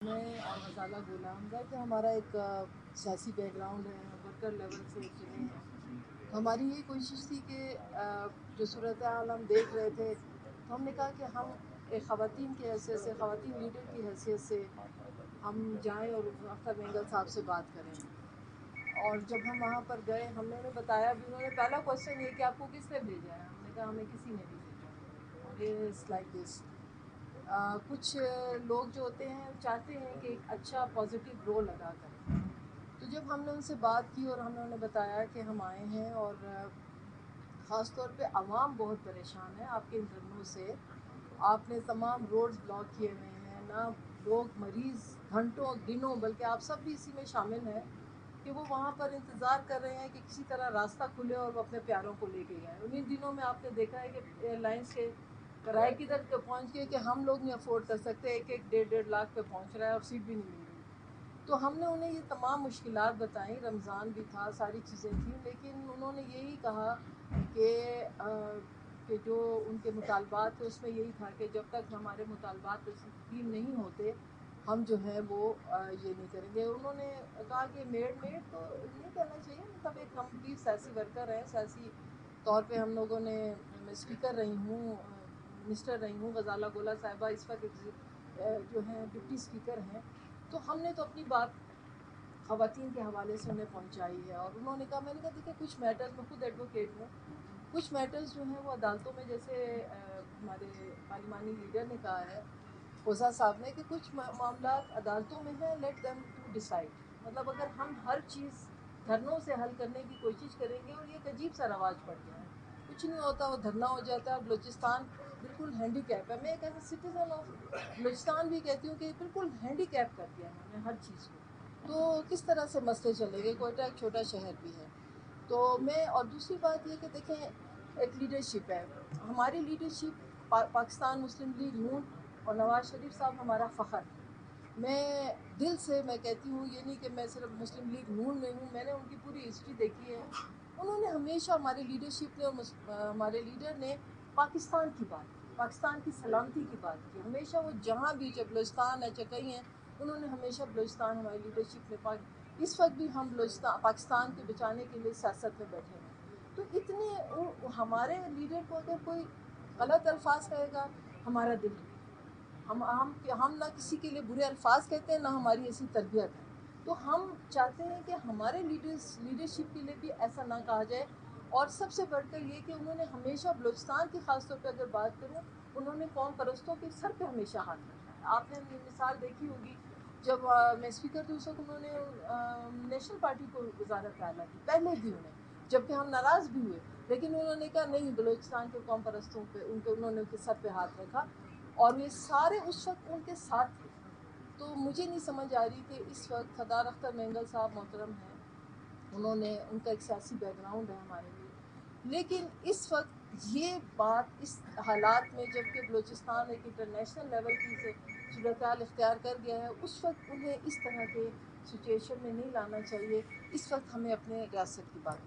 میں اور غزالہ گولا حمزہ کہ ہمارا ایک سیاسی بیک گراؤنڈ ہے، ورکر لیول سے چلے ہیں. ہماری یہ کوشش تھی کہ جو صورتحال ہم دیکھ رہے تھے تو ہم نے کہا کہ ہم ایک خواتین کی حیثیت سے، خواتین لیڈر کی حیثیت سے ہم جائیں اور اختر مینگل صاحب سے بات کریں. اور جب ہم وہاں پر گئے ہم نے انہیں بتایا بھی. انہوں نے پہلا کوشچن یہ کہ آپ کو کس نے بھیجا ہے. ہم نے کہا ہمیں کسی نے نہیں بھیجا. اور یہ اٹس لائک دس. کچھ لوگ جو ہوتے ہیں چاہتے ہیں کہ ایک اچھا پازیٹیو رول ادا کریں. تو جب ہم نے ان سے بات کی اور ہم نے انہیں بتایا کہ ہم آئے ہیں اور خاص طور پہ عوام بہت پریشان ہے آپ کے ان دھرنوں سے. آپ نے تمام روڈز بلاک کیے ہوئے ہیں، نہ لوگ مریض گھنٹوں دنوں، بلکہ آپ سب بھی اسی میں شامل ہیں کہ وہ وہاں پر انتظار کر رہے ہیں کہ کسی طرح راستہ کھلے اور وہ اپنے پیاروں کو لے کے جائیں. انہیں دنوں میں آپ نے دیکھا ہے کہ ایئر لائنس کے کرائے کی در پہنچ گئے کہ ہم لوگ نہیں افورڈ کر سکتے. 1-1 لاکھ پہ پہنچ رہا ہے اور سیٹ بھی نہیں مل رہی. تو ہم نے انہیں یہ تمام مشکلات بتائیں. رمضان بھی تھا، ساری چیزیں تھیں، لیکن انہوں نے یہی کہا کہ جو ان کے مطالبات تھے اس میں یہی تھا کہ جب تک ہمارے مطالبات تسلیم نہیں ہوتے ہم جو ہے وہ یہ نہیں کریں گے. انہوں نے کہا کہ میڈ تو نہیں کہنا چاہیے، مطلب ایک ہم بھی سیاسی ورکر ہیں. سیاسی طور پہ ہم لوگوں نے، میں اسپیکر رہی ہوں، منسٹر رہی ہوں. غزالہ گولا صاحبہ اس وقت جو ہیں ڈپٹی اسپیکر ہیں. تو ہم نے تو اپنی بات خواتین کے حوالے سے انہیں پہنچائی ہے. اور انہوں نے کہا، میں نے کہا دیکھیں کچھ میٹرز، میں خود ایڈوکیٹ ہوں، کچھ میٹرز جو ہیں وہ عدالتوں میں، جیسے ہمارے پارلیمانی لیڈر نے کہا ہے خوزہ صاحب نے کہ کچھ معاملات عدالتوں میں ہیں، لیٹ دیم ٹو ڈیسائیڈ. مطلب اگر ہم ہر چیز دھرنوں سے حل کرنے کی کوشش کریں گے، اور یہ ایک عجیب سا رواج پڑ گیا ہے، کچھ نہیں ہوتا، وہ دھرنا ہو جاتا ہے. بلوچستان بالکل ہینڈی کیپ ہے. میں ایک ایسا سٹیزن آف بلوچستان بھی کہتی ہوں کہ بالکل ہینڈی کیپ کر دیا انہوں نے ہر چیز کو. تو کس طرح سے مسئلے چلیں گے؟ کوئٹہ ایک چھوٹا شہر بھی ہے. تو میں، اور دوسری بات یہ کہ دیکھیں ایک لیڈرشپ ہے. ہماری لیڈرشپ پاکستان مسلم لیگ نون اور نواز شریف صاحب ہمارا فخر ہے. میں دل سے میں کہتی ہوں، یہ نہیں کہ میں صرف مسلم لیگ نون میں ہوں، میں نے ان کی پوری ہسٹری دیکھی ہے. انہوں نے ہمیشہ، ہماری لیڈرشپ نے اور ہمارے لیڈر نے پاکستان کی بات کی، پاکستان کی سلامتی کی بات کی. ہمیشہ وہ جہاں بھی، چاہے بلوچستان ہے چاہے کہیں ہیں، انہوں نے ہمیشہ بلوچستان، ہماری لیڈرشپ نے اس وقت بھی ہم بلوچستان، پاکستان کے بچانے کے لیے سیاست میں بیٹھے ہیں. تو اتنے ہمارے لیڈر کو اگر کوئی غلط الفاظ کہے گا، ہمارا دل ٹوٹے گا. ہم نہ کسی کے لیے برے الفاظ کہتے ہیں، نہ ہماری ایسی تربیت ہے. تو ہم چاہتے ہیں کہ ہمارے لیڈرشپ کے لیے بھی ایسا نہ کہا جائے. اور سب سے بڑھ کر یہ کہ انہوں نے ہمیشہ بلوچستان کی، خاص طور پہ اگر بات کروں، انہوں نے قوم پرستوں کے سر پہ ہمیشہ ہاتھ رکھا ہے. آپ نے مثال دیکھی ہوگی، جب میں اسپیکر تھی اس وقت انہوں نے نیشنل پارٹی کو وزارت اعلیٰ کی، پہلے بھی انہیں، جبکہ ہم ناراض بھی ہوئے، لیکن انہوں نے کہا نہیں، بلوچستان کے قوم پرستوں پہ انہوں نے ان کے سر پہ ہاتھ رکھا. اور یہ سارے اس وقت ان کے ساتھ تھے. تو مجھے نہیں سمجھ آ رہی کہ اس وقت خدار اختر مینگل صاحب محترم ہیں، انہوں نے، ان کا ایک سیاسی بیک گراؤنڈ ہے ہمارے لیے، لیکن اس وقت یہ بات اس حالات میں، جب کہ بلوچستان ایک انٹرنیشنل لیول کی سے صورتحال اختیار کر گیا ہے، اس وقت انہیں اس طرح کے سچویشن میں نہیں لانا چاہیے. اس وقت ہمیں اپنے ریاست کی بات